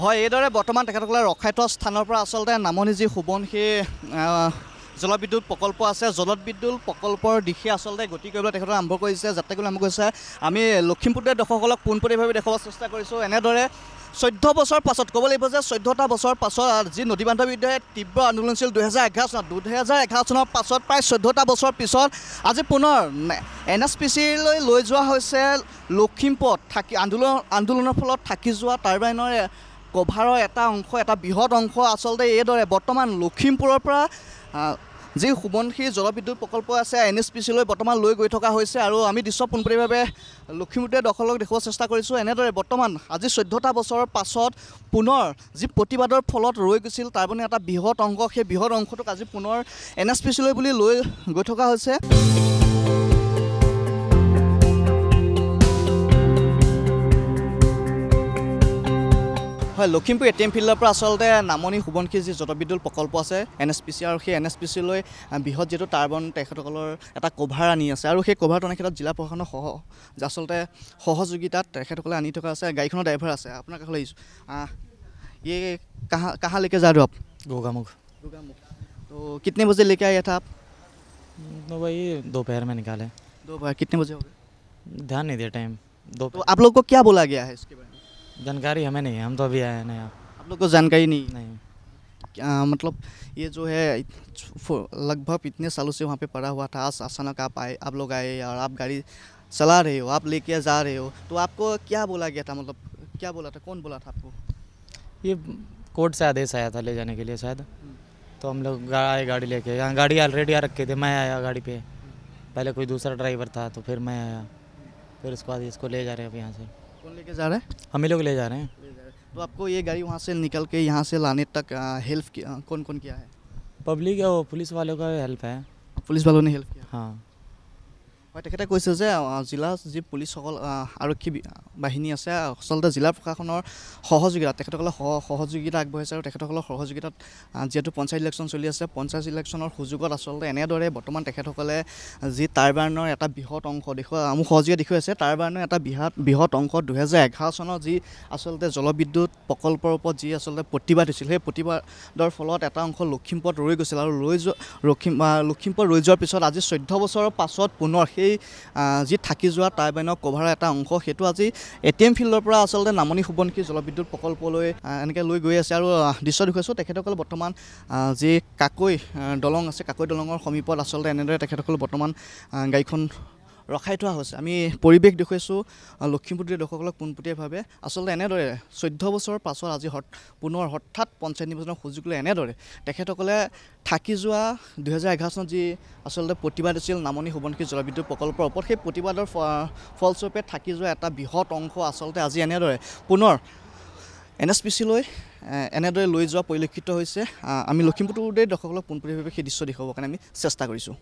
হয় এইদৰে বৰ্তমান তেখেতসকলে ৰখাই থোৱা স্থানৰ পৰা আচলতে নামনি যি সোৱণশিৰি জলবিদ্যুৎ প্ৰকল্প আছে জলবিদ্যুৎ প্ৰকল্পৰ দিশে আচলতে গতি কৰিবলৈ তেখেতে আৰম্ভ কৰিছে যাত্ৰা কৰিবলৈ আৰম্ভ কৰিছে আমি লখিমপুৰৰ দৰ্শকসকলক পোনপটীয়াভাৱে দেখুৱাব চেষ্টা কৰিছোঁ এনেদৰে 14 বছৰ পাছত ক'ব লাগিব যে 14টা বছৰ পাছত যি নদী বান্ধৰ বিৰুদ্ধে তীব্ৰ আন্দোলন আছিল 2011 চনৰ পাছত প্ৰায় 14টা বছৰ পিছত আজি পুনৰ NSPC-লৈ লৈ যোৱা হৈছে লখিমপুৰত থাকি আন্দোলনৰ ফলত থাকি যোৱা টাৰবাইনৰ কভাৰৰ এটা অংশ এটা বৃহৎ অংশ আচলতে এইদৰে বৰ্তমান লখিমপুৰৰ পৰা যি সোৱণশিৰি জলবিদ্যুৎ প্ৰকল্প আছে NSPC-লৈ বৰ্তমান লৈ গৈ থকা হৈছে আৰু আমি দৃশ্য পোনপটীয়াভাৱে লখিমপুৰৰ দৰ্শকক দেখুৱাব চেষ্টা কৰিছোঁ এনেদৰে বৰ্তমান আজি 14টা বছৰৰ পাছত পুনৰ যি প্ৰতিবাদৰ ফলত ৰৈ গৈছিল টাৰবাইনৰ এটা বৃহৎ অংশ সেই বৃহৎ অংশটোক আজি পুনৰ NSPC-লৈ বুলি লৈ গৈ থকা হৈছে হয় লখিমপুৰ ATM ফিল্ডৰ পৰা আচলতে নামনি সোৱণশিৰি যি জলবিদ্যুৎ প্ৰকল্প আছে NSPC আৰু সেই NSPC-লৈ বৃহৎ যিটো টাৰবাইন তেখেতসকলৰ এটা কভাৰ আনি আছে আৰু সেই কভাৰটো অনাৰ ক্ষেত্ৰত জিলা প্ৰশাসনৰ আচলতে সহযোগিতাত তেখেতসকলে আনি থকা আছে গাড়ীখনৰ ড্ৰাইভাৰ আছে আপোনাৰ কাষলৈ আহিছোঁ ये कहाँ लेके जा रहे हो आप गोगामुख तो कितने बजे लेके आया था आप तो वही दोपहर में निकाले दोपहर कितने बजे हो गए ध्यान नहीं दिया टाइम तो आप लोग को क्या बोला गया है इसके बारे में जानकारी हमें नहीं है हम तो अभी आए हैं नया आप लोग को जानकारी नहीं नहीं मतलब ये जो है लगभग इतने सालों से वहाँ पे पड़ा हुआ था अचानक आप लोग आए और आप गाड़ी चला रहे हो आप लेके जा रहे हो तो आपको क्या बोला गया था मतलब क्या बोला था कौन बोला था आपको ये कोर्ट से आदेश आया था ले जाने के लिए शायद तो हम लोग आए गाड़ी लेके यहाँ गाड़ी ऑलरेडी आ रखे थे मैं आया गाड़ी पे पहले कोई दूसरा ड्राइवर था तो फिर मैं आया फिर उसके बाद इसको ले जा रहे हैं अब यहाँ से कौन लेके जा रहा है हम ही लोग ले जा रहे हैं तो आपको ये गाड़ी वहाँ से निकल के यहाँ से लाने तक हेल्प कौन कौन किया है पब्लिक है वो पुलिस वालों का हेल्प है पुलिस वालों ने हेल्प किया हाँ তেখেতে কৈছে যে জিলা যি পুলিচসকল আৰক্ষী বাহিনী আছে আচলতে জিলা প্ৰশাসনৰ সহযোগিতা তেখেতসকলে সহযোগিতা আগবঢ়াইছে আৰু তেখেতসকলৰ সহযোগিতাত যেহেতু পঞ্চায়ত ইলেকশ্যন চলি আছে পঞ্চায়ত ইলেকশ্যনৰ সুযোগত আচলতে এনেদৰে বৰ্তমান তেখেতসকলে যি টাৰবাইনৰ এটা বৃহৎ অংশ মোক সহযোগিতা দেখুৱাইছে টাৰবাইনৰ এটা বৃহৎ অংশ 2011 চনত যি আচলতে জলবিদ্যুৎ প্ৰকল্পৰ ওপৰত যি আচলতে প্ৰতিবাদ হৈছিল সেই প্ৰতিবাদৰ ফলত এটা অংশ লখিমপুৰত ৰৈ গৈছিল আৰু লখিমপুৰ ৰৈ যোৱাৰ পিছত আজি 14 বছৰৰ পাছত পুনৰ সেই যি থাকি যোৱা টাৰবাইনৰ কভাৰৰ এটা অংশ সেইটো আজি ATM ফিল্ডৰ পৰা আচলতে নামনি সোৱণশিৰি জলবিদ্যুৎ প্ৰকল্পলৈ এনেকৈ লৈ গৈ আছে আৰু দৃশ্য দেখুৱাইছোঁ তেখেতসকলে বৰ্তমান যি কাকৈ দলং আছে কাকৈ দলঙৰ সমীপত আচলতে এনেদৰে তেখেতসকলে বৰ্তমান গাড়ীখন ৰখাই থোৱা হৈছে আমি পৰিৱেশ দেখুৱাইছোঁ লখিমপুৰৰ দৰ্শকসকলক পোনপটীয়াভাৱে আচলতে এনেদৰে 14 বছৰৰ পাছত আজি পুনৰ হঠাৎ পঞ্চায়ত নিৰ্বাচনৰ সুযোগ লৈ এনেদৰে তেখেতসকলে থাকি যোৱা 2011 চনত যি আচলতে প্ৰতিবাদ আছিল নামনি সোৱণশিৰি জলবিদ্যুৎ প্ৰকল্পৰ ওপৰত সেই প্ৰতিবাদৰ ফলস্বৰূপে থাকি যোৱা এটা বৃহৎ অংশ আচলতে আজি এনেদৰে পুনৰ NSPC-লৈ এনেদৰে লৈ যোৱা পৰিলক্ষিত হৈছে আমি লখিমপুৰৰ দৰ্শকসকলক পোনপটীয়াভাৱে সেই দৃশ্য দেখুৱাবৰ কাৰণে আমি চেষ্টা কৰিছোঁ